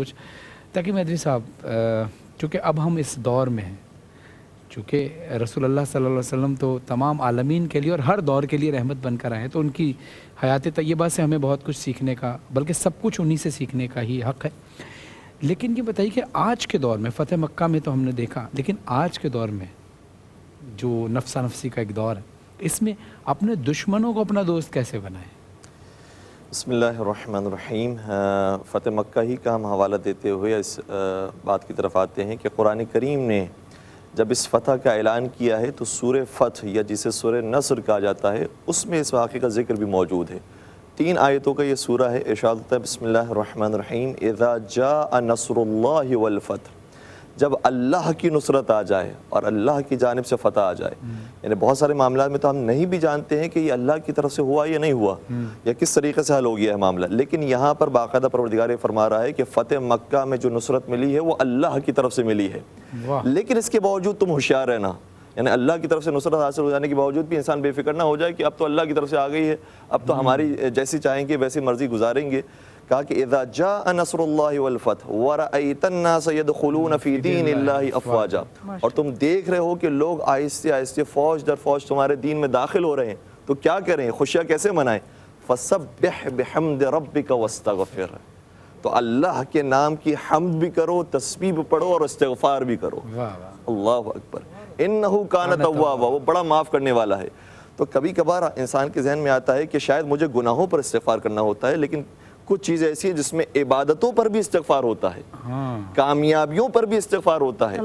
کچھ تاکہ مہدوی صاحب چونکہ اب ہم اس دور میں ہیں، چونکہ رسول اللہ صلی اللہ علیہ وسلم تو تمام عالمین کے لیے اور ہر دور کے لیے رحمت بن کر آئے ہیں، تو ان کی حیات طیبہ سے ہمیں بہت کچھ سیکھنے کا، بلکہ سب کچھ انہی سے سیکھنے کا ہی حق ہے۔ لیکن یہ بتائیے کہ آج کے دور میں، فتح مکہ میں تو ہم نے دیکھا، لیکن آج کے دور میں جو نفسا نفسی کا ایک دور ہے، اس میں اپنے دشمنوں کو اپنا دوست کیسے بنائیں؟ بسم اللہ الرحمن الرحیم۔ فتح مکہ ہی کا ہم حوالہ دیتے ہوئے اس بات کی طرف آتے ہیں کہ قرآن کریم نے جب اس فتح کا اعلان کیا ہے تو سورہ فتح یا جسے سورہ نصر کہا جاتا ہے، اس میں اس واقعے کا ذکر بھی موجود ہے۔ 3 آیتوں کا یہ سورہ ہے۔ ارشاد ہوتا ہے بسم اللہ الرحمن الرحیم، اذا جاء نصر اللہ والفتح، جب اللہ کی نصرت آ جائے اور اللہ کی جانب سے فتح آ جائے۔ یعنی بہت سارے معاملات میں تو ہم نہیں بھی جانتے ہیں کہ یہ اللہ کی طرف سے ہوا یا نہیں ہوا، یا کس طریقے سے حل ہو گیا ہے معاملہ، لیکن یہاں پر باقاعدہ پروردگار فرما رہا ہے کہ فتح مکہ میں جو نصرت ملی ہے وہ اللہ کی طرف سے ملی ہے۔ لیکن اس کے باوجود تم ہوشیار رہنا، یعنی اللہ کی طرف سے نصرت حاصل ہو جانے کے باوجود بھی انسان بے فکر نہ ہو جائے کہ اب تو اللہ کی طرف سے آ گئی ہے، اب تو ہماری جیسی چاہیں گے ویسی مرضی گزاریں گے۔ کہا کہ اذا جاء نصر اللہ والفتح ورأیت الناس يدخلون فی دین اللہ افواجا، اور تم دیکھ رہے ہو کہ لوگ آہستہ آہستہ فوج در فوج تمہارے دین میں داخل ہو رہے ہیں، تو کیا کریں؟ خوشیاں کیسے منائیں؟ فسبح بحمد ربک واستغفر، تو اللہ کے نام کی حمد بھی کرو، تسبیح بھی پڑھو اور استغفار بھی کرو۔ اللہ اکبر، انہ کان توابا، وہ بڑا معاف کرنے والا ہے۔ تو کبھی کبھار انسان کے ذہن میں آتا ہے کہ شاید مجھے گناہوں پر استغفار کرنا ہوتا ہے، لیکن کچھ چیز ایسی ہے جس میں عبادتوں پر بھی استغفار ہوتا ہے، کامیابیوں پر بھی استغفار ہوتا ہے۔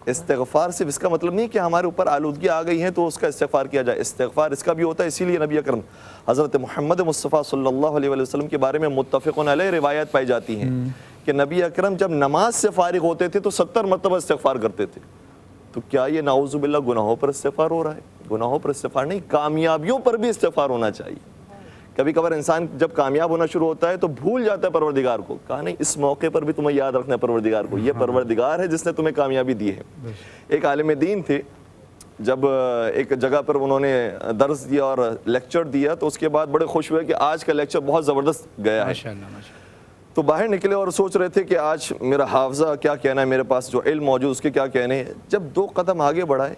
استغفار صرف اس کا مطلب نہیں کہ ہمارے اوپر آلودگی آ گئی ہے تو اس کا استغفار کیا جائے، استغفار اس کا بھی ہوتا ہے۔ اسی لیے نبی اکرم حضرت محمد مصطفیٰ صلی اللہ علیہ وسلم کے بارے میں متفقون علیہ روایت پائی جاتی ہیں کہ نبی اکرم جب نماز سے فارغ ہوتے تھے تو 70 مرتبہ استغفار کرتے تھے۔ تو کیا یہ نعوذ باللہ گناہوں پر استغفار ہو رہا ہے؟ گناہوں پر استغفار نہیں، کامیابیوں پر بھی استغفار ہونا چاہیے۔ کبھی کبھار انسان جب کامیاب ہونا شروع ہوتا ہے تو بھول جاتا ہے پروردگار کو، کہا نہیں اس موقع پر بھی تمہیں یاد رکھنا ہے پروردگار کو، یہ پروردگار ہے جس نے تمہیں کامیابی دی ہے۔ ایک عالم دین تھے، جب ایک جگہ پر انہوں نے درس دیا اور لیکچر دیا تو اس کے بعد بڑے خوش ہوئے کہ آج کا لیکچر بہت زبردست گیا ہے۔ تو باہر نکلے اور سوچ رہے تھے کہ آج میرا حافظہ کیا کہنا ہے، میرے پاس جو علم موجود اس کے کیا کہنے ہیں۔ جب 2 قدم آگے بڑھائے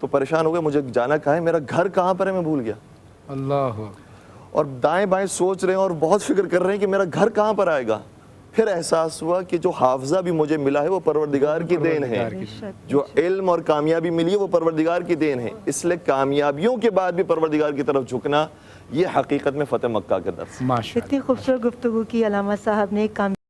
تو پریشان ہو گئے، مجھے جانا کہاں ہے، میرا گھر کہاں پر ہے، میں بھول گیا۔ اللہ، اور دائیں بائیں سوچ رہے ہیں اور بہت فکر کر رہے ہیں کہ میرا گھر کہاں پر آئے گا۔ پھر احساس ہوا کہ جو حافظہ بھی مجھے ملا ہے وہ پروردگار کی دین ہے، جو علم اور کامیابی ملی ہے وہ پروردگار کی دین ہے۔ اس لیے کامیابیوں کے بعد بھی پروردگار کی طرف جھکنا، یہ حقیقت میں فتح مکہ کے درس۔ اتنی خوبصورت گفتگو کی علامہ صاحب نے۔